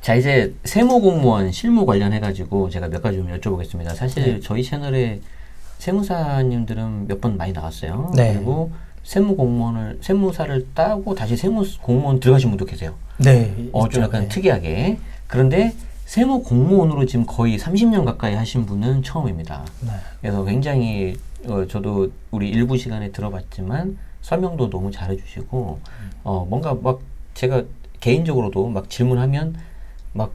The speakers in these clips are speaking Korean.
자, 이제 세무공무원 실무 관련해가지고 제가 몇 가지 좀 여쭤보겠습니다. 사실 네. 저희 채널에 세무사님들은 몇 번 많이 나왔어요. 네. 그리고 세무사를 따고 다시 세무공무원 들어가신 분도 계세요. 네. 좀 약간 특이하게. 그런데 세무공무원으로 지금 거의 30년 가까이 하신 분은 처음입니다. 네. 그래서 굉장히 저도 우리 일부 시간에 들어봤지만 설명도 너무 잘해주시고 뭔가 막 제가 개인적으로도 막 질문하면 막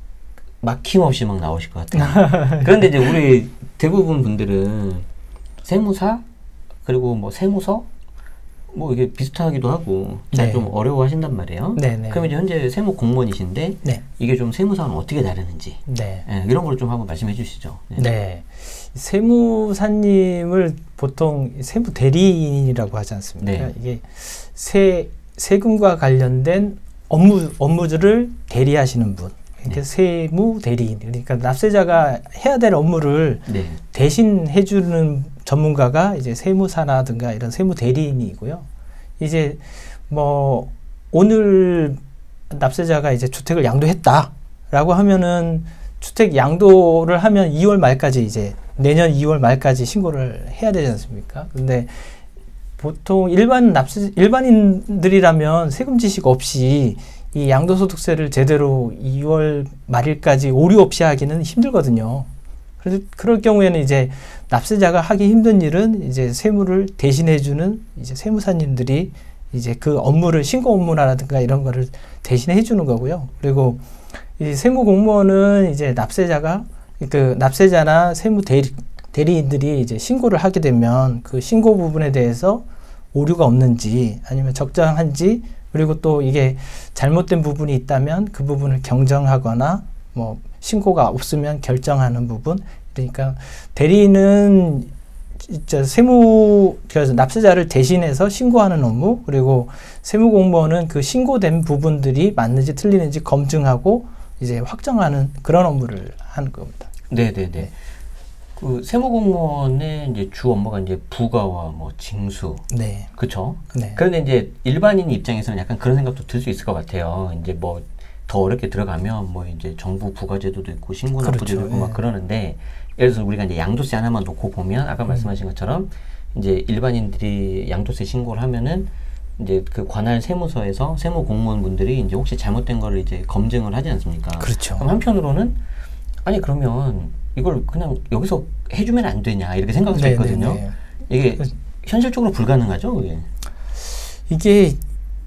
막힘없이 막 나오실 것 같아요. 그런데 이제 우리 대부분 분들은 세무사 그리고 뭐 세무서 뭐 이게 비슷하기도 하고 네. 좀 어려워하신단 말이에요. 네네. 그럼 이제 현재 세무 공무원이신데 네. 이게 좀 세무사는 어떻게 다르는지 네. 이런 걸 좀 한번 말씀해 주시죠. 네. 네. 세무사님을 보통 세무 대리인이라고 하지 않습니까? 네. 이게 세금과 관련된 업무들을 대리하시는 분. 그러니까 세무 대리인. 그러니까 납세자가 해야 될 업무를 네. 대신 해주는 전문가가 이제 세무사라든가 이런 세무 대리인이고요. 이제 뭐 오늘 납세자가 이제 주택을 양도했다라고 하면은 주택 양도를 하면 2월 말까지 이제 내년 2월 말까지 신고를 해야 되지 않습니까? 근데 보통 일반인들이라면 세금 지식 없이 이 양도소득세를 제대로 2월 말일까지 오류 없이 하기는 힘들거든요. 그래서 그럴 경우에는 이제 납세자가 하기 힘든 일은 이제 세무를 대신해주는 이제 세무사님들이 이제 그 업무를 신고 업무라든가 이런 거를 대신해 주는 거고요. 그리고 이 세무공무원은 이제 납세자나 세무 대리인들이 이제 신고를 하게 되면 그 신고 부분에 대해서 오류가 없는지 아니면 적정한지 그리고 또 이게 잘못된 부분이 있다면 그 부분을 경정하거나 뭐 신고가 없으면 결정하는 부분. 그러니까 대리인은 그래서 납세자를 대신해서 신고하는 업무, 그리고 세무공무원은 그 신고된 부분들이 맞는지 틀리는지 검증하고 이제 확정하는 그런 업무를 하는 겁니다. 네네네. 그 세무공무원의 이제 주 업무가 이제 부가와 뭐 징수. 네. 그쵸? 네. 그런데 이제 일반인 입장에서는 약간 그런 생각도 들 수 있을 것 같아요. 이제 뭐 더 어렵게 들어가면 뭐 이제 정부 부가제도도 있고 신고납부제도 그렇죠. 있고 막 그러는데 예를 들어서 우리가 이제 양도세 하나만 놓고 보면 아까 말씀하신 것처럼 이제 일반인들이 양도세 신고를 하면은 이제 그 관할 세무서에서 세무공무원 분들이 이제 혹시 잘못된 거를 이제 검증을 하지 않습니까? 그렇죠. 그럼 한편으로는 아니 그러면 이걸 그냥 여기서 해주면 안 되냐 이렇게 생각할 수 있거든요. 이게 현실적으로 불가능하죠, 그게? 이게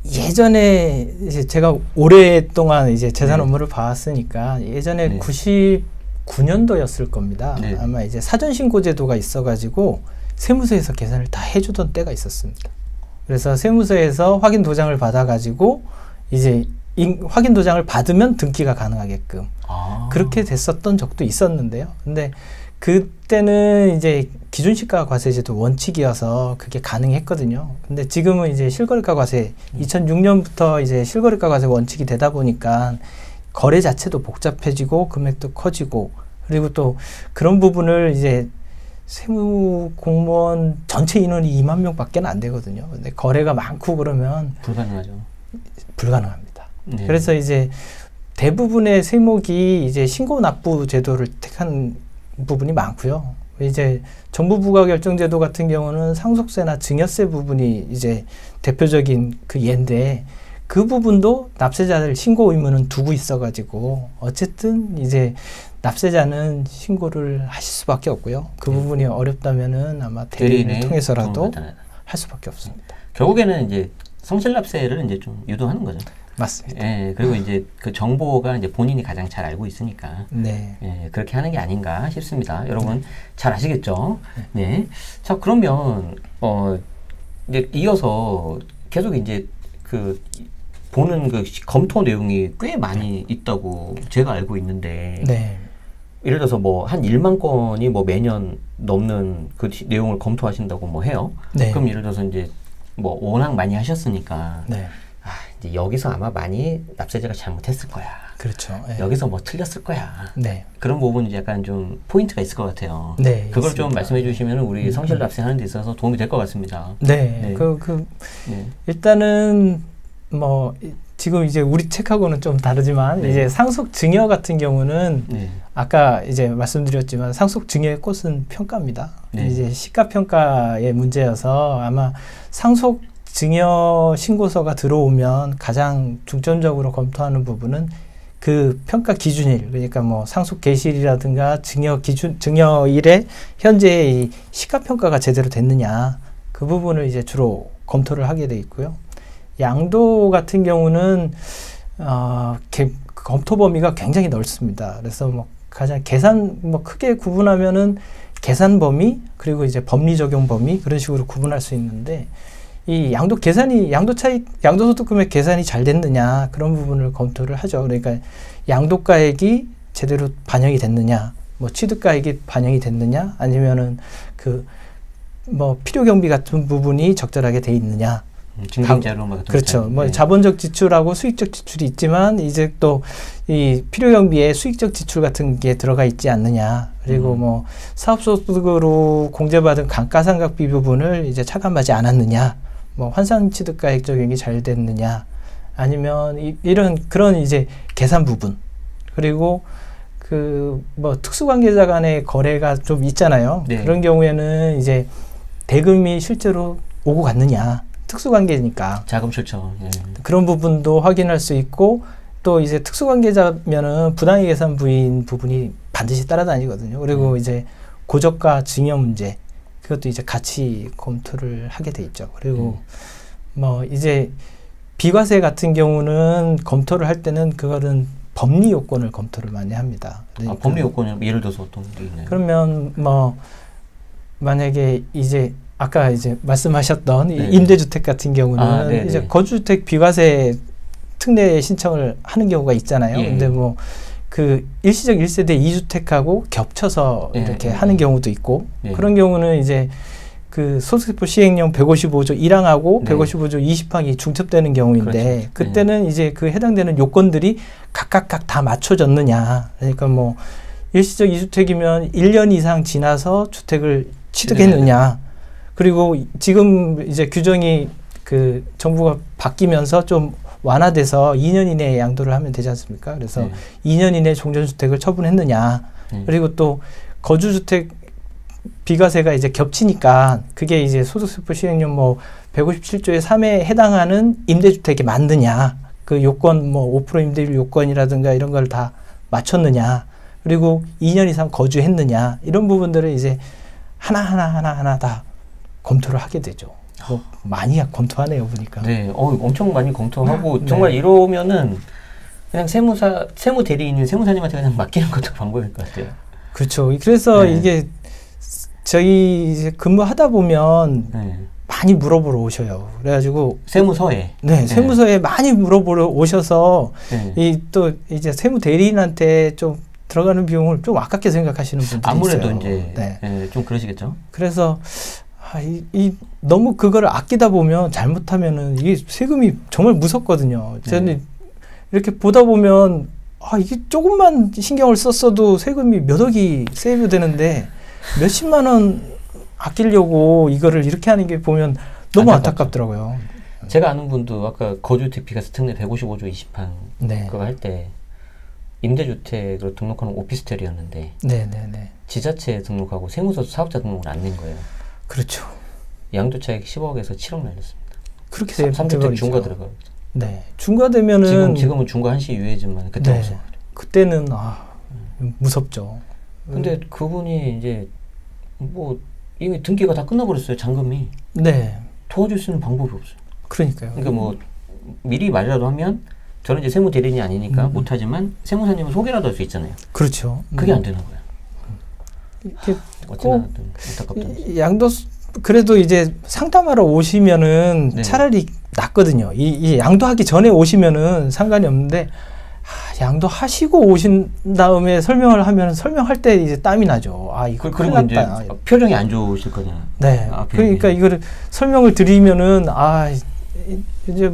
예전에 이제 제가 오랫동안 이제 재산 업무를 봐왔으니까 예전에 99년도였을 겁니다. 아마 이제 사전신고제도가 있어가지고 세무서에서 계산을 다 해주던 때가 있었습니다. 그래서 세무서에서 확인 도장을 받아가지고 이제 확인 도장을 받으면 등기가 가능하게끔 그렇게 됐었던 적도 있었는데요. 근데 그때는 이제 기준시가 과세제도 원칙이어서 그게 가능했거든요. 근데 지금은 이제 실거래가 과세 2006년부터 이제 실거래가 과세 원칙이 되다 보니까 거래 자체도 복잡해지고 금액도 커지고 그리고 또 그런 부분을 이제 세무공무원 전체 인원이 2만 명밖에 안 되거든요. 근데 거래가 많고 그러면 불가능하죠. 불가능합니다. 그래서 이제 대부분의 세목이 이제 신고납부 제도를 택한 부분이 많고요. 이제 정부 부가결정제도 같은 경우는 상속세나 증여세 부분이 이제 대표적인 그 예인데 그 부분도 납세자들 신고 의무는 두고 있어가지고 어쨌든 이제 납세자는 신고를 하실 수밖에 없고요. 그 부분이 어렵다면은 아마 대리인을 통해서라도 할 수밖에 없습니다. 결국에는 이제 성실납세를 이제 좀 유도하는 거죠. 맞습니다. 예, 그리고 이제 그 정보가 이제 본인이 가장 잘 알고 있으니까 예, 그렇게 하는 게 아닌가 싶습니다. 여러분 잘 아시겠죠? 네. 자, 그러면 이제 이어서 계속 이제 그 보는 그 검토 내용이 꽤 많이 있다고 제가 알고 있는데 예를 들어서 뭐 한 1만 건이 뭐 매년 넘는 그 내용을 검토하신다고 뭐 해요. 그럼 예를 들어서 이제 뭐 워낙 많이 하셨으니까 이제 여기서 아마 많이 납세자가 잘못했을 거야. 그렇죠. 여기서 뭐 틀렸을 거야. 네. 그런 부분이 약간 좀 포인트가 있을 것 같아요. 네. 그걸 좀 말씀해 주시면 우리 성실 납세하는 데 있어서 도움이 될 것 같습니다. 네. 일단은 뭐 지금 이제 우리 책하고는 좀 다르지만 네. 이제 상속 증여 같은 경우는 네. 아까 이제 말씀드렸지만 상속 증여의 꽃은 평가입니다. 네. 이제 시가 평가의 문제여서 아마 상속 증여 신고서가 들어오면 가장 중점적으로 검토하는 부분은 그 평가 기준일, 그러니까 뭐 상속 개시일이라든가 증여일에 현재의 이 시가 평가가 제대로 됐느냐, 그 부분을 이제 주로 검토를 하게 돼 있고요. 양도 같은 경우는 검토 범위가 굉장히 넓습니다. 그래서 뭐 가장 크게 구분하면은 계산 범위, 그리고 이제 법리 적용 범위, 그런 식으로 구분할 수 있는데, 이 양도소득금액 계산이 잘 됐느냐, 그런 부분을 검토를 하죠. 그러니까 양도가액이 제대로 반영이 됐느냐, 뭐 취득가액이 반영이 됐느냐, 아니면은 필요경비 같은 부분이 적절하게 돼 있느냐. 증빙자료 그렇죠. 뭐 자본적 지출하고 수익적 지출이 있지만 이제 또 이 필요경비에 수익적 지출 같은 게 들어가 있지 않느냐. 그리고 뭐 사업소득으로 공제받은 감가상각비 부분을 이제 차감하지 않았느냐. 뭐 환산취득가액 적용이 잘 됐느냐. 아니면 그런 이제 계산 부분. 그리고 특수관계자 간의 거래가 좀 있잖아요. 네. 그런 경우에는 이제 대금이 실제로 오고 갔느냐. 특수관계니까. 자금 출처. 예. 그런 부분도 확인할 수 있고, 또 이제 특수관계자면은 부당의 계산 부인 부분이 반드시 따라다니거든요. 그리고 이제 고저가 증여 문제, 그것도 이제 같이 검토를 하게 돼 있죠. 그리고 뭐 이제 비과세 같은 경우는 검토를 할 때는 그거는 법리 요건을 검토를 많이 합니다. 그러니까 법리 요건은 예를 들어서 어떤 게 있나요? 그러면 뭐 만약에 이제 아까 이제 말씀하셨던 임대주택 같은 경우는 이제 거주주택 비과세 특례 신청을 하는 경우가 있잖아요. 근데 뭐 일시적 1세대 2주택하고 겹쳐서 이렇게 하는 경우도 있고, 그런 경우는 이제 소득세법 시행령 155조 1항하고 155조 20항이 중첩되는 경우인데, 그렇죠. 그때는 이제 해당되는 요건들이 각각 다 맞춰졌느냐. 그러니까 뭐 일시적 2주택이면 1년 이상 지나서 주택을 취득했느냐. 그리고 지금 이제 규정이 정부가 바뀌면서 좀 완화돼서 2년 이내에 양도를 하면 되지 않습니까? 그래서 2년 이내에 종전주택을 처분했느냐. 그리고 또 거주주택 비과세가 이제 겹치니까 그게 이제 소득세법 시행령 157조의 3에 해당하는 임대주택이 맞느냐. 그 요건 5% 임대율 요건이라든가 이런 걸 다 맞췄느냐. 그리고 2년 이상 거주했느냐. 이런 부분들을 이제 하나하나 다 검토를 하게 되죠. 많이 검토하네요, 보니까. 네, 엄청 많이 검토하고 정말 이러면은 그냥 세무 대리인은 세무사님한테 그냥 맡기는 것도 방법일 것 같아요. 그렇죠. 그래서 이게 저희 이제 근무하다 보면 많이 물어보러 오셔요. 그래가지고 세무서에. 세무서에 많이 물어보러 오셔서 또 이제 세무 대리인한테 좀 들어가는 비용을 좀 아깝게 생각하시는 분들이 아무래도 있어요. 이제 좀 그러시겠죠. 그래서 너무 그걸 아끼다 보면 잘못하면은 이게 세금이 정말 무섭거든요. 저는 이렇게 보다 보면 이게 조금만 신경을 썼어도 세금이 몇 억이 세이브 되는데 몇십만 원 아끼려고 이거를 이렇게 하는 게 보면 너무 안타깝더라고요. 제가 아는 분도 아까 거주주택 비과세 특례 155조 20항 그거 할 때 임대주택으로 등록하는 오피스텔이었는데 지자체에 등록하고 세무서 사업자 등록을 안 낸 거예요. 그렇죠. 양도차익 10억에서 7억 날렸습니다. 그렇게 되면 3주택 중과 들어가요. 중과되면은 지금은 중과 한시 유예지만 그때 없어. 그때는 무섭죠. 근데 그분이 이제 이미 등기가 다 끝나버렸어요. 잔금이. 도와줄 수 있는 방법이 없어요. 그러니까요. 그러니까 미리 말이라도 하면 저는 이제 세무 대리인이 아니니까 못하지만 세무사님은 소개라도 할 수 있잖아요. 그렇죠. 그게 안 되는 거예요. 그래도 이제 상담하러 오시면은 차라리 낫거든요. 이 양도하기 전에 오시면은 상관이 없는데 양도하시고 오신 다음에 설명을 하면 설명할 때 이제 땀이 나죠. 이거 큰일 났다. 이제 표정이 안 좋으실 거잖아요. 그러니까 이거를 설명을 드리면은 이제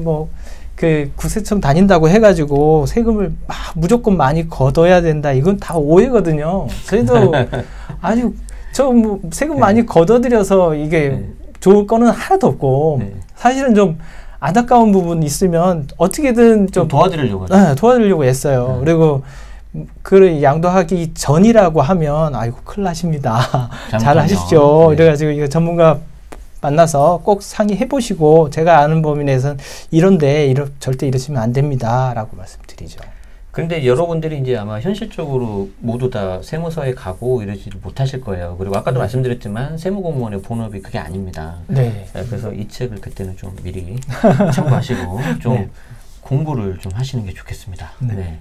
국세청 다닌다고 해가지고 세금을 무조건 많이 걷어야 된다. 이건 다 오해거든요. 저희도 세금 많이 걷어들여서 이게 좋을 거는 하나도 없고 사실은 좀 안타까운 부분이 있으면 어떻게든 좀 도와드리려고 도와드리려고 했어요. 그리고 그 양도하기 전이라고 하면 아이고 큰일 나십니다. 잘 하십시오. 네. 이래가지고 이거 전문가 만나서 꼭 상의해 보시고 제가 아는 범위 내에서는 이런데 절대 이러시면 안 됩니다. 라고 말씀드리죠. 근데 여러분들이 이제 아마 현실적으로 모두 다 세무서에 가고 이러지 못하실 거예요. 그리고 아까도 말씀드렸지만 세무공무원의 본업이 그게 아닙니다. 네. 그래서 이 책을 그때는 좀 미리 참고하시고 좀 네. 공부를 좀 하시는 게 좋겠습니다. 네. 네.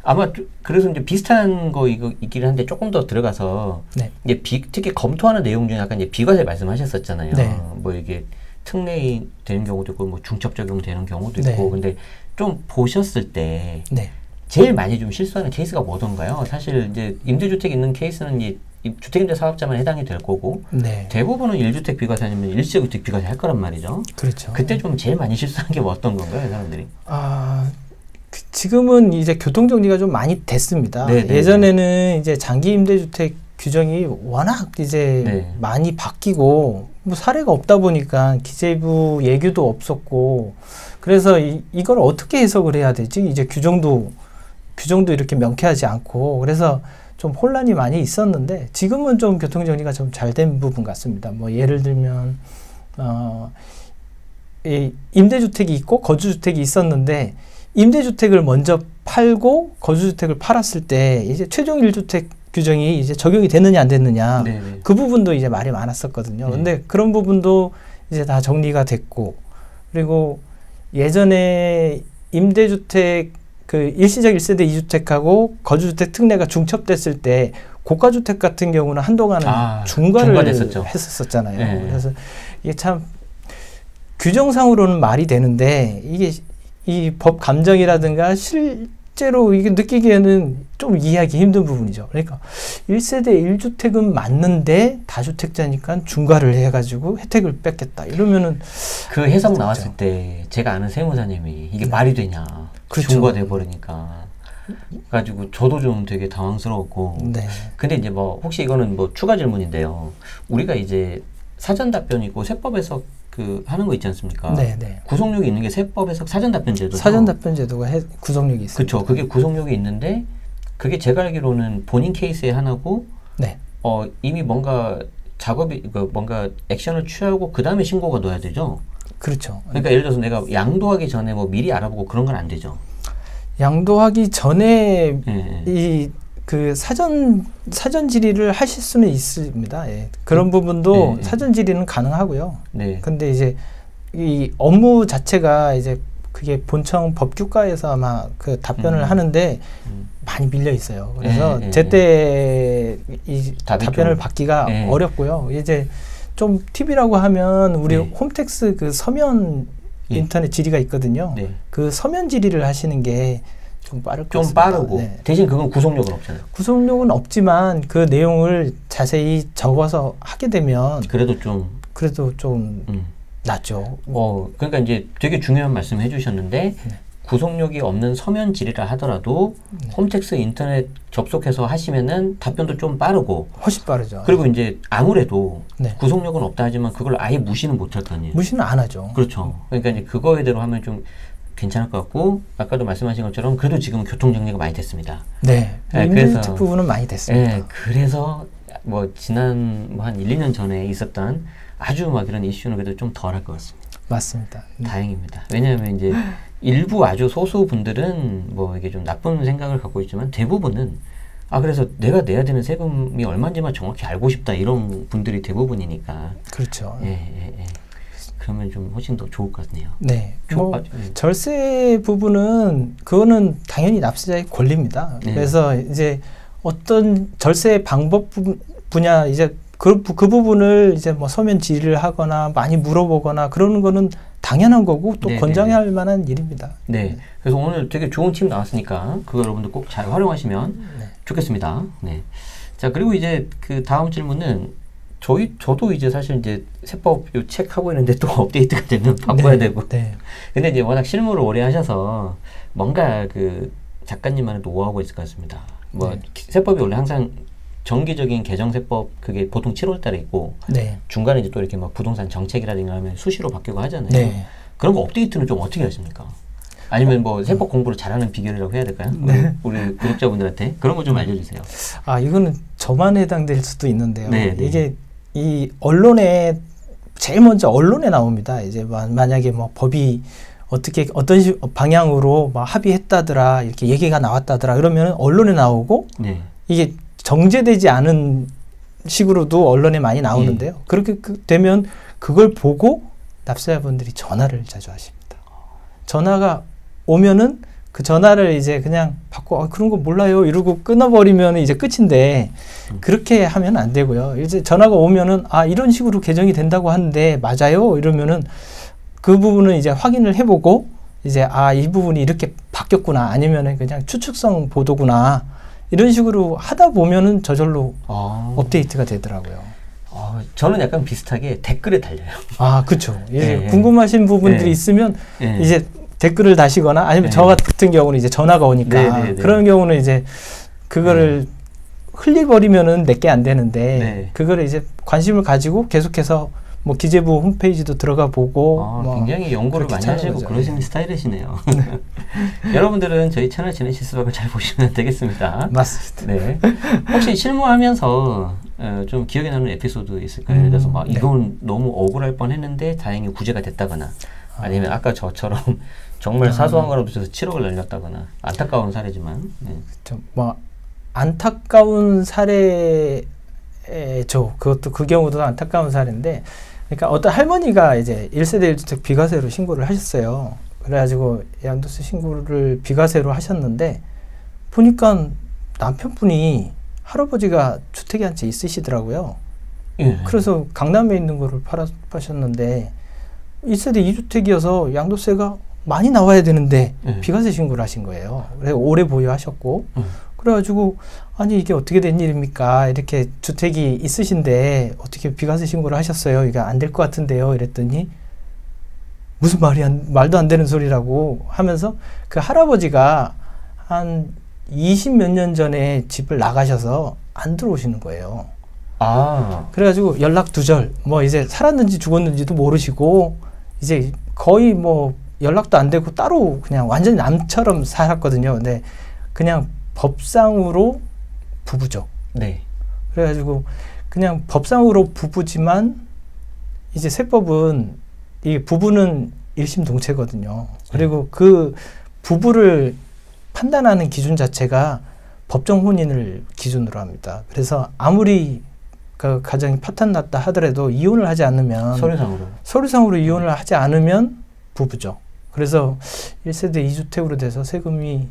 아마 그래서 이제 비슷한 거 이거 있긴 한데 조금 더 들어가서 네. 이제 특히 검토하는 내용 중에 아까 이제 비과세 말씀하셨었잖아요. 네. 뭐 이게 특례이 되는 경우도 있고 뭐 중첩 적용되는 경우도 있고 네. 근데 좀 보셨을 때 네. 제일 많이 좀 실수하는 케이스가 뭐던가요? 사실 이제 임대주택 있는 케이스는 이 주택임대 사업자만 해당이 될 거고 네. 대부분은 1주택 비과세 아니면 일시주택 비과세 할 거란 말이죠. 그렇죠. 그때 좀 제일 많이 실수한 게 뭐 어떤 건가요, 사람들이? 지금은 이제 교통정리가 좀 많이 됐습니다. 네네. 예전에는 이제 장기 임대주택 규정이 워낙 이제 네. 많이 바뀌고 뭐 사례가 없다 보니까 기재부 예규도 없었고 그래서 이걸 어떻게 해석을 해야 되지? 이제 규정도 이렇게 명쾌하지 않고 그래서 좀 혼란이 많이 있었는데 지금은 좀 교통정리가 좀 잘 된 부분 같습니다. 뭐 예를 들면 임대주택이 있고 거주주택이 있었는데 임대주택을 먼저 팔고 거주주택을 팔았을 때 이제 최종 1주택 규정이 이제 적용이 됐느냐 안 됐느냐 네네. 그 부분도 이제 말이 많았었거든요. 근데 그런 부분도 이제 다 정리가 됐고 그리고 예전에 임대주택 그 일시적 1세대 2주택하고 거주주택 특례가 중첩됐을 때 고가주택 같은 경우는 한동안은 중과를 했었잖아요. 네. 그래서 이게 참 규정상으로는 말이 되는데 이게 이 법 감정이라든가 실제로 이게 느끼기에는 좀 이해하기 힘든 부분이죠. 그러니까 1세대 1주택은 맞는데 다주택자니까 중과를 해가지고 혜택을 뺏겠다. 이러면은 그 해석 나왔을 때 제가 아는 세무사님이 이게 말이 되냐. 그렇죠. 중과돼 버리니까. 가지고 저도 좀 되게 당황스러웠고. 네. 근데 이제 뭐 혹시 이거는 뭐 추가 질문인데요. 우리가 이제 사전 답변이고 세법에서 그 하는 거 있지 않습니까? 네. 구속력이 있는 게 세법에서 사전 답변 제도죠. 사전 답변 제도가 구속력이 있습니다. 그렇죠. 그게 구속력이 있는데 그게 제가 알기로는 본인 케이스에 하나고 네. 이미 뭔가 작업이 뭔가 액션을 취하고 그 다음에 신고가 넣어야 되죠. 그렇죠. 그러니까 예를 들어서 내가 양도하기 전에 뭐 미리 알아보고 그런 건 안 되죠. 양도하기 전에 이 그 사전 질의를 하실 수는 있습니다. 예. 그런 부분도 사전 질의는 가능하고요. 네. 근데 이제 이 업무 자체가 이제 그게 본청 법규과에서 아마 그 답변을 하는데 많이 밀려 있어요. 그래서 제때 이 답변을 받기가 어렵고요. 이제 좀 팁이라고 하면 우리 홈택스 그 서면 인터넷 질의가 있거든요. 네. 그 서면 질의를 하시는 게 좀 빠를 것 같습니다. 빠르고 네. 대신 그건 구속력은 없잖아요. 구속력은 없지만 그 내용을 자세히 적어서 하게 되면 그래도 좀 낫죠. 그러니까 이제 되게 중요한 말씀 해주셨는데 구속력이 없는 서면 질의라 하더라도 홈택스 인터넷 접속해서 하시면은 답변도 좀 빠르고 훨씬 빠르죠. 그리고 이제 아무래도 구속력은 없다 하지만 그걸 아예 무시는 못할 거 아니에요. 무시는 안 하죠. 그렇죠. 그러니까 이제 그거에대로 하면 좀 괜찮을 것 같고 아까도 말씀하신 것처럼 그래도 지금 교통정리가 많이 됐습니다. 네. 임대주택 부분은 많이 됐습니다. 네, 그래서 뭐 지난 뭐 한 1, 2년 전에 있었던 아주 막 이런 이슈는 그래도 좀 덜할 것 같습니다. 맞습니다. 다행입니다. 왜냐하면 이제 일부 아주 소수 분들은 뭐 이게 좀 나쁜 생각을 갖고 있지만 대부분은 그래서 내가 내야 되는 세금이 얼마인지만 정확히 알고 싶다 이런 분들이 대부분이니까. 그렇죠. 예. 그러면 좀 훨씬 더 좋을 것 같네요. 네. 절세 부분은 그거는 당연히 납세자의 권리입니다. 그래서 이제 어떤 절세 방법 분야 이제 그 부분을 이제 뭐 서면 질의를 하거나 많이 물어보거나 그러는 거는 당연한 거고 또 권장할 만한 일입니다. 네. 그래서 오늘 되게 좋은 팁 나왔으니까 그거 여러분들 꼭 잘 활용하시면 좋겠습니다. 네. 자, 그리고 이제 그 다음 질문은 저도 이제 사실 이제 세법 요 책 하고 있는데 또 업데이트가 되면 바꿔야 되고. 근데 이제 워낙 실무를 오래 하셔서 뭔가 그 작가님만의 노하우가 있을 것 같습니다. 뭐 세법이 원래 항상 정기적인 개정세법 그게 보통 7월 달에 있고 중간에 이제 또 이렇게 막 부동산 정책이라든가 하면 수시로 바뀌고 하잖아요. 그런 거 업데이트는 좀 어떻게 하십니까? 아니면 뭐 세법 공부를 잘하는 비결이라고 해야 될까요? 네. 우리 구독자분들한테 그런 거 좀 알려주세요. 아, 이거는 저만 해당될 수도 있는데요. 네, 이게 이 언론에 제일 먼저 언론에 나옵니다. 이제 만약에 뭐 법이 어떻게 어떤 방향으로 막 합의했다더라 이렇게 얘기가 나왔다더라 그러면 언론에 나오고 네. 이게 정제되지 않은 식으로도 언론에 많이 나오는데요. 네. 그렇게 되면 그걸 보고 납세자분들이 전화를 자주 하십니다. 전화가 오면은 그 전화를 이제 그냥 받고 그런 거 몰라요 이러고 끊어버리면 이제 끝인데 그렇게 하면 안 되고요. 이제 전화가 오면은 이런 식으로 개정이 된다고 하는데 맞아요 이러면은 그 부분은 이제 확인을 해보고 이제 이 부분이 이렇게 바뀌었구나 아니면은 그냥 추측성 보도구나 이런 식으로 하다 보면은 저절로 업데이트가 되더라고요. 저는 약간 비슷하게 댓글에 달려요. 그렇죠. 궁금하신 부분들이 있으면 이제 댓글을 다시거나 아니면 저 같은 경우는 이제 전화가 오니까 그런 경우는 이제 그거를 흘려버리면은 내게 안 되는데 그거를 이제 관심을 가지고 계속해서 뭐 기재부 홈페이지도 들어가 보고 굉장히 연구를 많이 하시고 거죠. 그러시는 스타일이시네요. 여러분들은 저희 채널 지내실 수밖에 잘 보시면 되겠습니다. 맞습니다. 네. 혹시 실무하면서 좀 기억에 남는 에피소드 있을까요? 예를 들어서 이건 너무 억울할 뻔했는데 다행히 구제가 됐다거나 아니면 아까 저처럼 정말 사소한 거라도 있어서 7억을 날렸다거나 안타까운 사례지만 그렇죠. 안타까운 사례죠. 그것도 그 경우도 안타까운 사례인데 그러니까 어떤 할머니가 이제 1세대 1주택 비과세로 신고를 하셨어요. 그래가지고 양도세 신고를 비과세로 하셨는데 보니까 남편분이 할아버지가 주택이 한 채 있으시더라고요. 그래서 강남에 있는 거를 파셨는데 1세대 2주택이어서 양도세가 많이 나와야 되는데 비과세 신고를 하신 거예요. 그래서 오래 보유하셨고 그래가지고 아니 이게 어떻게 된 일입니까? 이렇게 주택이 있으신데 어떻게 비과세 신고를 하셨어요? 이게 안 될 것 같은데요. 이랬더니 무슨 말도 안 되는 소리라고 하면서 그 할아버지가 한 20몇 년 전에 집을 나가셔서 안 들어오시는 거예요. 그래가지고 연락 두절 뭐 이제 살았는지 죽었는지도 모르시고 이제 거의 뭐 연락도 안 되고 따로 그냥 완전히 남처럼 살았거든요. 근데 그냥 법상으로 부부죠. 네. 그래가지고 그냥 법상으로 부부지만 이제 세법은 이 부부는 일심동체거든요. 그리고 그 부부를 판단하는 기준 자체가 법정 혼인을 기준으로 합니다. 그래서 아무리 그 가정이 파탄났다 하더라도 이혼을 하지 않으면 서류상으로 이혼을 하지 않으면 부부죠. 그래서 1세대 2주택으로 돼서 세금이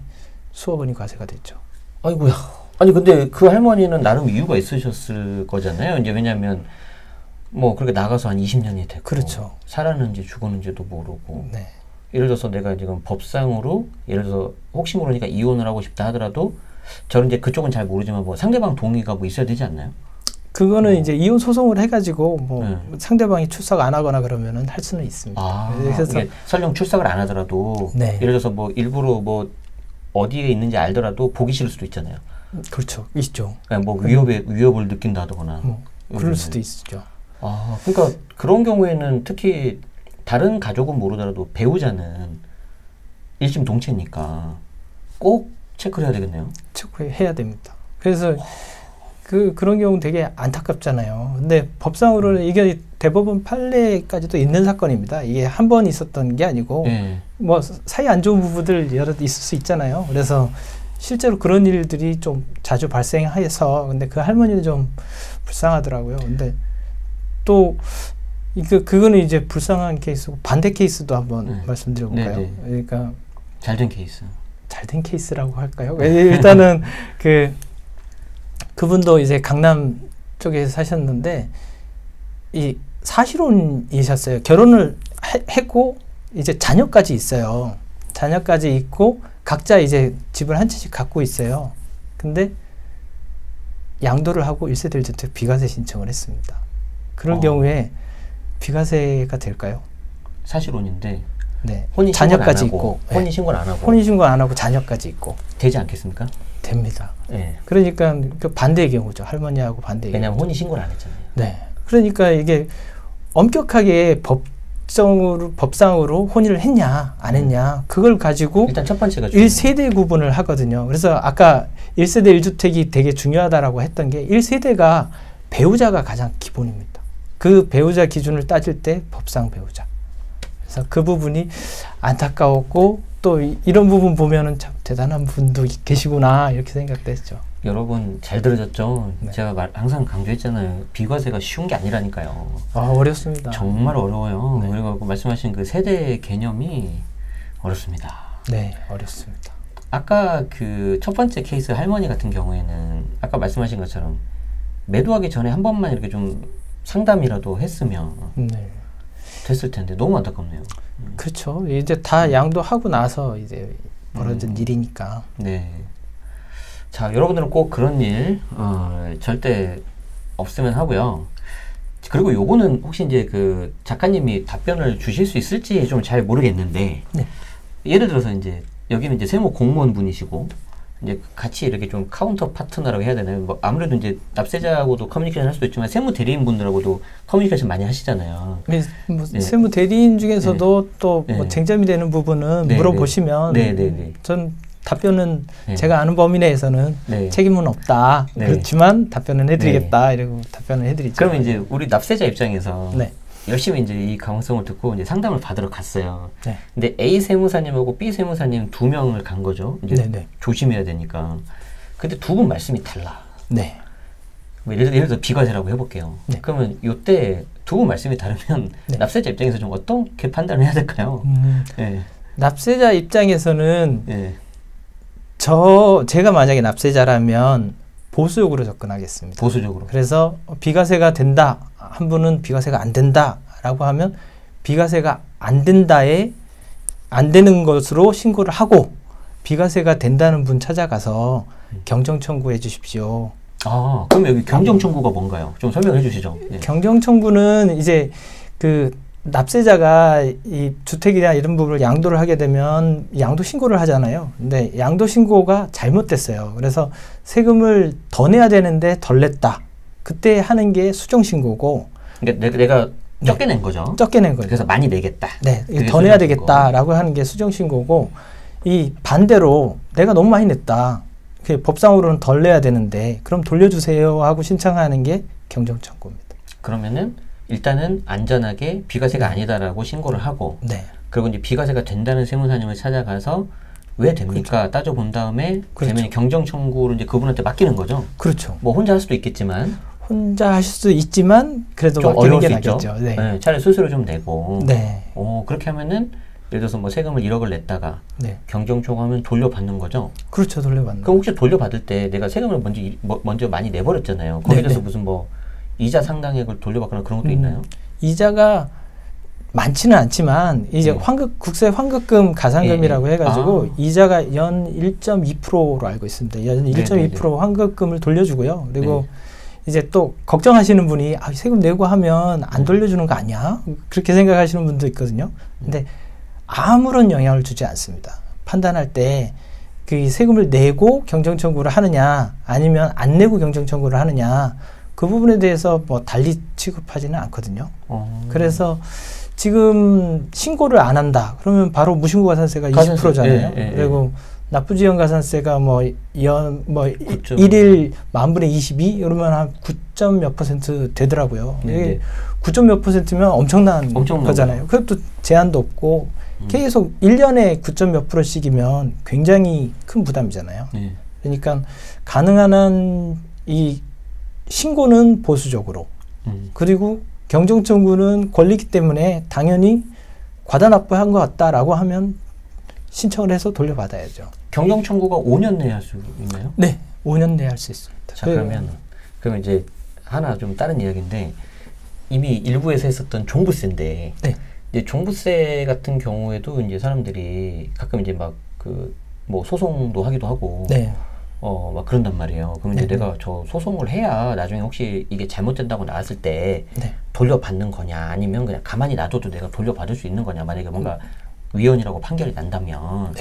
수억 원이 과세가 됐죠. 아이고야. 아니 근데 그 할머니는 나름 이유가 있으셨을 거잖아요. 이제 왜냐하면 뭐 그렇게 나가서 한 20년이 됐고 그렇죠. 살았는지 죽었는지도 모르고 예를 들어서 내가 지금 법상으로 예를 들어서 혹시 모르니까 이혼을 하고 싶다 하더라도 저는 이제 그쪽은 잘 모르지만 뭐 상대방 동의가 뭐 있어야 되지 않나요? 그거는 이제 이혼 소송을 해가지고 뭐 상대방이 출석 안 하거나 그러면은 할 수는 있습니다. 그래서 설령 출석을 안 하더라도 예를 들어서 뭐 일부러 뭐 어디에 있는지 알더라도 보기 싫을 수도 있잖아요. 그렇죠, 있죠. 뭐 위협을 느낀다거나 그럴 수도 있죠. 그러니까 그런 경우에는 특히 다른 가족은 모르더라도 배우자는 일심동체니까 꼭 체크를 해야 되겠네요. 체크해야 됩니다. 그래서 그런 경우 되게 안타깝잖아요. 근데 법상으로는 이게 대법원 판례까지도 있는 사건입니다. 이게 한 번 있었던 게 아니고 뭐 사이 안 좋은 부부들 여러 있을 수 있잖아요. 그래서 실제로 그런 일들이 좀 자주 발생해서 근데 그 할머니는 좀 불쌍하더라고요. 근데 또 그거는 이제 불쌍한 케이스고 반대 케이스도 한번 말씀드려볼까요? 그러니까 잘된 케이스. 잘된 케이스라고 할까요? 일단은 그분도 이제 강남 쪽에 사셨는데 이 사실혼이셨어요. 결혼을 했고 이제 자녀까지 있어요. 자녀까지 있고 각자 이제 집을 한 채씩 갖고 있어요. 근데 양도를 하고 1세대 1주택 비과세 신청을 했습니다. 그런 경우에 비과세가 될까요? 사실혼인데 자녀까지 있고 혼인신고를 안 하고 혼인신고 안 하고 자녀까지 있고 되지 않겠습니까? 됩니다. 그러니까 그 반대의 경우죠. 할머니하고 반대의 왜냐하면 경우죠. 혼인신고를 안 했잖아요. 그러니까 이게 엄격하게 법상으로 혼인을 했냐 안 했냐 그걸 가지고 일단 첫 번째가 1세대 구분을 하거든요. 그래서 아까 1세대 1주택이 되게 중요하다라고 했던 게 1세대가 배우자가 가장 기본입니다. 그 배우자 기준을 따질 때 법상 배우자. 그래서 그 부분이 안타까웠고 또 이런 부분 보면은 참 대단한 분도 계시구나 이렇게 생각도 했죠. 여러분 잘 들으셨죠? 네. 제가 항상 강조했잖아요. 비과세가 쉬운 게 아니라니까요. 아, 어렵습니다. 정말 어려워요. 네. 그리고 말씀하신 그 세대 개념이 어렵습니다. 네, 어렵습니다. 아까 그 첫 번째 케이스 할머니 같은 경우에는 아까 말씀하신 것처럼 매도하기 전에 한 번만 이렇게 좀 상담이라도 했으면 네. 됐을 텐데 너무 안타깝네요. 그렇죠. 이제 다 양도하고 나서 이제 벌어진 일이니까. 네. 자, 여러분들은 꼭 그런 일 절대 없으면 하고요. 그리고 요거는 혹시 이제 그 작가님이 답변을 주실 수 있을지 좀 잘 모르겠는데 네. 예를 들어서 이제 여기는 이제 세무 공무원 분이시고 이제 같이 이렇게 좀 카운터 파트너라고 해야 되나요? 뭐 아무래도 이제 납세자하고도 커뮤니케이션 할 수도 있지만 세무 대리인 분들하고도 커뮤니케이션 많이 하시잖아요. 네, 뭐 네. 세무 대리인 중에서도 네. 또 뭐 네. 쟁점이 되는 부분은 네. 물어보시면 네. 전 답변은 네. 제가 아는 범위 내에서는 네. 책임은 없다. 네. 그렇지만 답변은 해드리겠다. 네. 이러고 답변을 해드리죠. 그러면 이제 우리 납세자 입장에서 네. 열심히 이제 이 강성을 듣고 이제 상담을 받으러 갔어요. 네. 근데 A 세무사님하고 B 세무사님 두 명을 간 거죠. 이제 네네. 조심해야 되니까. 근데 두 분 말씀이 달라. 네. 뭐 예를 들어 비과세라고 해볼게요. 네. 그러면 이때 두 분 말씀이 다르면 네. 납세자 입장에서 좀 어떻게 판단을 해야 될까요? 네. 납세자 입장에서는 네. 제가 만약에 납세자라면 보수적으로 접근하겠습니다. 보수적으로. 그래서 비과세가 된다. 한 분은 비과세가 안 된다라고 하면 비과세가 안 된다에 안 되는 것으로 신고를 하고 비과세가 된다는 분 찾아가서 경정 청구해 주십시오. 아, 그럼 여기 경정 청구가 뭔가요? 좀 설명해 주시죠. 네. 경정 청구는 이제 그 납세자가 이 주택이나 이런 부분을 양도를 하게 되면 양도 신고를 하잖아요. 근데 양도 신고가 잘못됐어요. 그래서 세금을 더 내야 되는데 덜 냈다. 그때 하는 게 수정 신고고. 그러니까 내가 적게 낸 거죠. 적게 낸 거죠. 그래서 많이 내겠다. 네, 더 내야 되겠다라고 하는 게 수정 신고고. 이 반대로 내가 너무 많이 냈다. 법상으로는 덜 내야 되는데 그럼 돌려주세요 하고 신청하는 게 경정 청구입니다. 그러면은 일단은 안전하게 비과세가 아니다라고 신고를 하고 네. 그리고 이제 비과세가 된다는 세무사님을 찾아가서 왜 됩니까? 그렇죠. 따져본 다음에 그렇죠. 되면 경정 청구를 이제 그분한테 맡기는 거죠. 그렇죠. 뭐 혼자 할 수도 있겠지만 혼자 하실 수 있지만 그래도 맡기는 게 낫겠죠. 네. 네, 차라리 수수료 좀 내고 네. 그렇게 하면은 예를 들어서 뭐 세금을 1억을 냈다가 네. 경정 청구하면 돌려받는 거죠. 그렇죠. 돌려받는. 그럼 혹시 돌려받을 때 내가 세금을 먼저 많이 내버렸잖아요. 거기에 대해서 무슨 뭐 이자 상당액을 돌려받거나 그런 것도 있나요? 이자가 많지는 않지만 이제 국세 환급금 가산금이라고 해가지고 이자가 연 1.2%로 알고 있습니다. 연 1.2% 환급금을 돌려주고요. 그리고 이제 또 걱정하시는 분이 세금 내고 하면 안 돌려주는 거 아니야? 그렇게 생각하시는 분도 있거든요. 근데 아무런 영향을 주지 않습니다. 판단할 때 그 세금을 내고 경정 청구를 하느냐 아니면 안 내고 경정 청구를 하느냐 그 부분에 대해서 뭐 달리 취급하지는 않거든요. 그래서 지금 신고를 안 한다. 그러면 바로 무신고 가산세가 20%잖아요. 그리고 납부지연 가산세가 일일 만분의 22 이러면 한 9점 몇 % 되더라고요. 이게 9점 몇 %면 엄청난 거잖아요. 그것도 제한도 없고 계속 1년에 9점 몇 %씩이면 굉장히 큰 부담이잖아요. 그러니까 가능한 한 이 신고는 보수적으로 그리고 경정 청구는 권리기 때문에 당연히 과다 납부한 것 같다라고 하면 신청을 해서 돌려받아야죠. 경정 청구가 5년 내에 할 수 있나요? 네, 5년 내에 할 수 있습니다. 자, 그러면 이제 하나 좀 다른 이야기인데 이미 일부에서 했었던 종부세인데 이제 종부세 같은 경우에도 이제 사람들이 가끔 이제 막 뭐 소송도 하기도 하고 막 그런단 말이에요. 그럼 이제 내가 저 소송을 해야 나중에 혹시 이게 잘못된다고 나왔을 때 돌려받는 거냐 아니면 그냥 가만히 놔둬도 내가 돌려받을 수 있는 거냐 만약에 뭔가 위헌이라고 판결이 난다면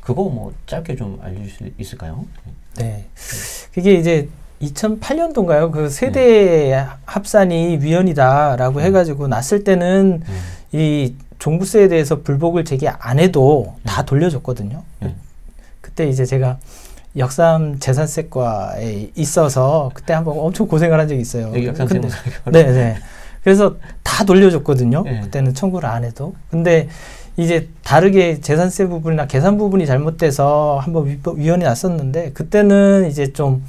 그거 뭐 짧게 좀 알려줄 수 있을까요? 네. 그게 이제 2008년도인가요? 그 세대 합산이 위헌이다라고 해가지고 났을 때는 이 종부세에 대해서 불복을 제기 안 해도 다 돌려줬거든요. 그때 이제 제가 역삼 재산세과에 있어서 그때 한번 엄청 고생을 한 적이 있어요. 여기 역삼 네네. 그래서 다 돌려줬거든요. 그때는 청구를 안 해도. 근데 이제 다르게 재산세 부분이나 계산 부분이 잘못돼서 한번 위헌이 났었는데 그때는 이제 좀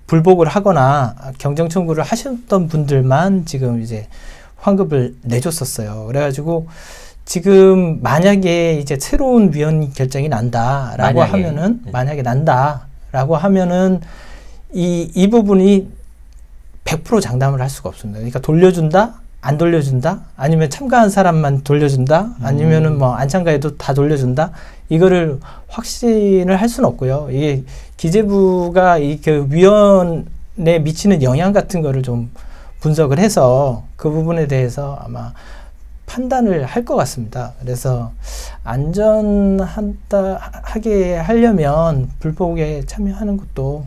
불복을 하거나 경정 청구를 하셨던 분들만 지금 이제 환급을 내줬었어요. 그래가지고 지금 만약에 이제 새로운 위헌 결정이 난다라고 하면은 만약에 난다라고 하면은 이 부분이 100% 장담을 할 수가 없습니다. 그러니까 돌려준다, 안 돌려준다, 아니면 참가한 사람만 돌려준다, 아니면은 뭐 안 참가해도 다 돌려준다. 이거를 확신을 할 수는 없고요. 이게 기재부가 이 그 위헌에 미치는 영향 같은 거를 좀 분석을 해서 그 부분에 대해서 아마 판단을 할 것 같습니다. 그래서 안전하게 하려면 불복에 참여하는 것도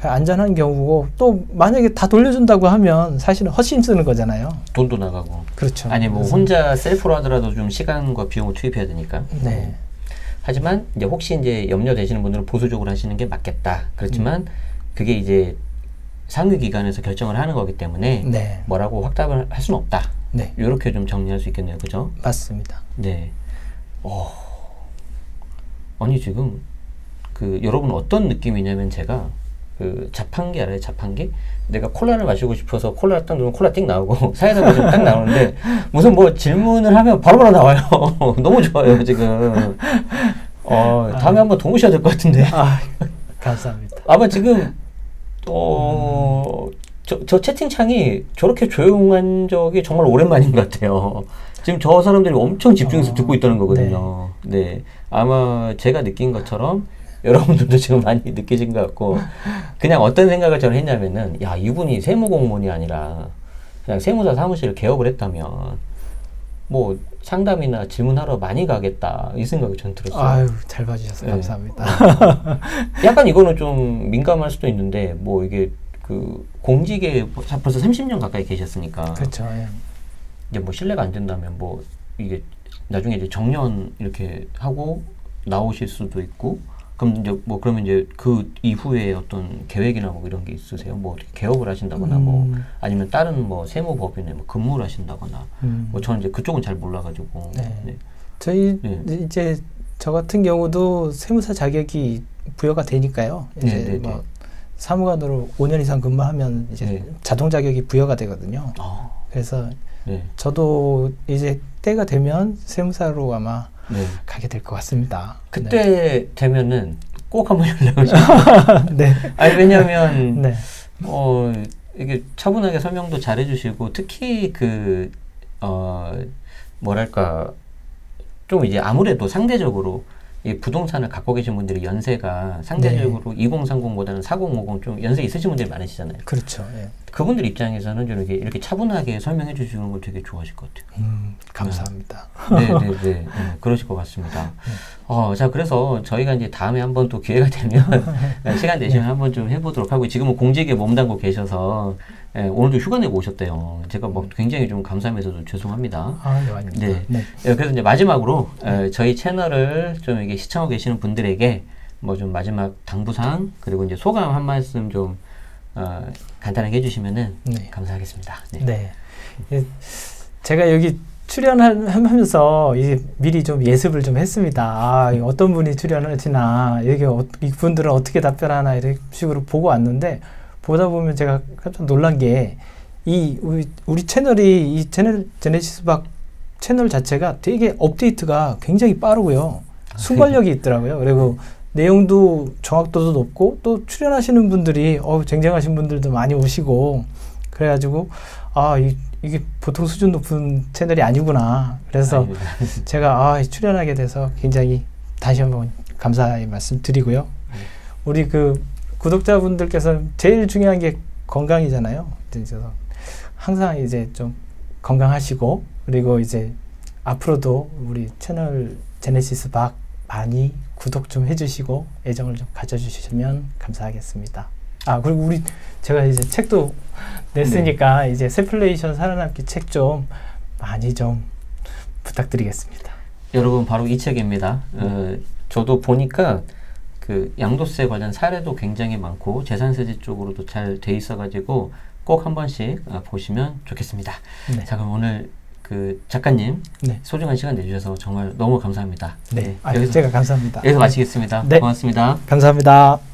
안전한 경우고 또 만약에 다 돌려준다고 하면 사실은 헛심 쓰는 거잖아요. 돈도 나가고. 그렇죠. 아니 뭐 혼자 셀프로 하더라도 좀 시간과 비용을 투입해야 되니까. 네. 하지만 이제 혹시 이제 염려되시는 분들은 보수적으로 하시는 게 맞겠다. 그렇지만 그게 이제 상위기관에서 결정을 하는 거기 때문에 뭐라고 확답을 할 수는 없다. 이렇게 좀 정리할 수 있겠네요. 그죠? 맞습니다. 네. 아니 지금 여러분 어떤 느낌이냐면 제가 자판기 알아요? 자판기? 내가 콜라를 마시고 싶어서 콜라를 딱 누르면 콜라 띵 나오고 사이다 마시면 딱 나오는데 무슨 뭐 질문을 하면 바로바로 나와요. 너무 좋아요 지금. 다음에 한번 더 모셔야 될 것 같은데. 감사합니다. 아마 지금 저 채팅창이 저렇게 조용한 적이 정말 오랜만인 것 같아요. 지금 저 사람들이 엄청 집중해서 듣고 있다는 거거든요. 네. 아마 제가 느낀 것처럼 여러분들도 지금 많이 느끼신 것 같고 그냥 어떤 생각을 저는 했냐면은 야 이분이 세무공무원이 아니라 그냥 세무사 사무실을 개업을 했다면 뭐 상담이나 질문하러 많이 가겠다 이 생각이 전 들었어요. 아유 잘 봐주셔서 감사합니다. 약간 이거는 좀 민감할 수도 있는데 뭐 이게 공직에 벌써 30년 가까이 계셨으니까 그렇죠. 이제 뭐 신뢰가 안 된다면 뭐 이게 나중에 이제 정년 이렇게 하고 나오실 수도 있고 그러면 이제 그 이후에 어떤 계획이나 뭐 이런 게 있으세요? 뭐 어떻게 개업을 하신다거나 뭐 아니면 다른 뭐 세무법인에 뭐 근무를 하신다거나 뭐 저는 이제 그쪽은 잘 몰라가지고 저희 이제 저 같은 경우도 세무사 자격이 부여가 되니까요. 이제 뭐 사무관으로 5년 이상 근무하면 이제 자동 자격이 부여가 되거든요. 그래서 저도 이제 때가 되면 세무사로 아마 가게 될 것 같습니다. 그때 되면은 꼭 한번 연락을 주세요. 아니 왜냐하면 이게 차분하게 설명도 잘 해주시고 특히 뭐랄까 좀 이제 아무래도 상대적으로 이 부동산을 갖고 계신 분들이 연세가 상대적으로 2030보다는 4050 좀 연세 있으신 분들이 많으시잖아요. 그렇죠. 그분들 입장에서는 좀 이렇게 차분하게 설명해 주시는 걸 되게 좋아하실 것 같아요. 감사합니다. 네, 그러실 것 같습니다. 자, 그래서 저희가 이제 다음에 한번 또 기회가 되면 시간 되시면 한번 좀 해보도록 하고 지금은 공직에 몸담고 계셔서 오늘도 휴가 내고 오셨대요. 제가 뭐 굉장히 좀 감사하면서도 죄송합니다. 아닙니다. 그래서 이제 마지막으로 저희 채널을 좀 이게 시청하고 계시는 분들에게 뭐 좀 마지막 당부사항 그리고 이제 소감 한 말씀 좀 간단하게 해주시면은 감사하겠습니다. 제가 여기 출연하면서 이제 미리 좀 예습을 좀 했습니다. 어떤 분이 출연하시나, 이분들은 어떻게 답변하나 이런 식으로 보고 왔는데 보다 보면 제가 깜짝 놀란 게 우리 채널이 이 제네시스 박 채널 자체가 되게 업데이트가 굉장히 빠르고요. 순발력이 있더라고요. 그리고 내용도 정확도도 높고 또 출연하시는 분들이 쟁쟁하신 분들도 많이 오시고 그래가지고 이게 보통 수준 높은 채널이 아니구나. 그래서 제가 출연하게 돼서 굉장히 다시 한번 감사의 말씀 드리고요. 우리 구독자분들께서 제일 중요한 게 건강이잖아요. 그래서 항상 이제 좀 건강하시고 그리고 이제 앞으로도 우리 채널 제네시스 박 많이 구독 좀 해주시고 애정을 좀 가져주시면 감사하겠습니다. 그리고 제가 이제 책도 냈으니까 이제 세플레이션 살아남기 책 좀 많이 좀 부탁드리겠습니다. 여러분 바로 이 책입니다. 저도 보니까 그 양도세 관련 사례도 굉장히 많고 재산세제 쪽으로도 잘 돼 있어가지고 꼭 한 번씩 보시면 좋겠습니다. 네. 자, 그럼 오늘 그 작가님 네. 소중한 시간 내주셔서 정말 너무 감사합니다. 네, 여기서 제가 감사합니다. 여기서 마치겠습니다. 네. 고맙습니다. 감사합니다.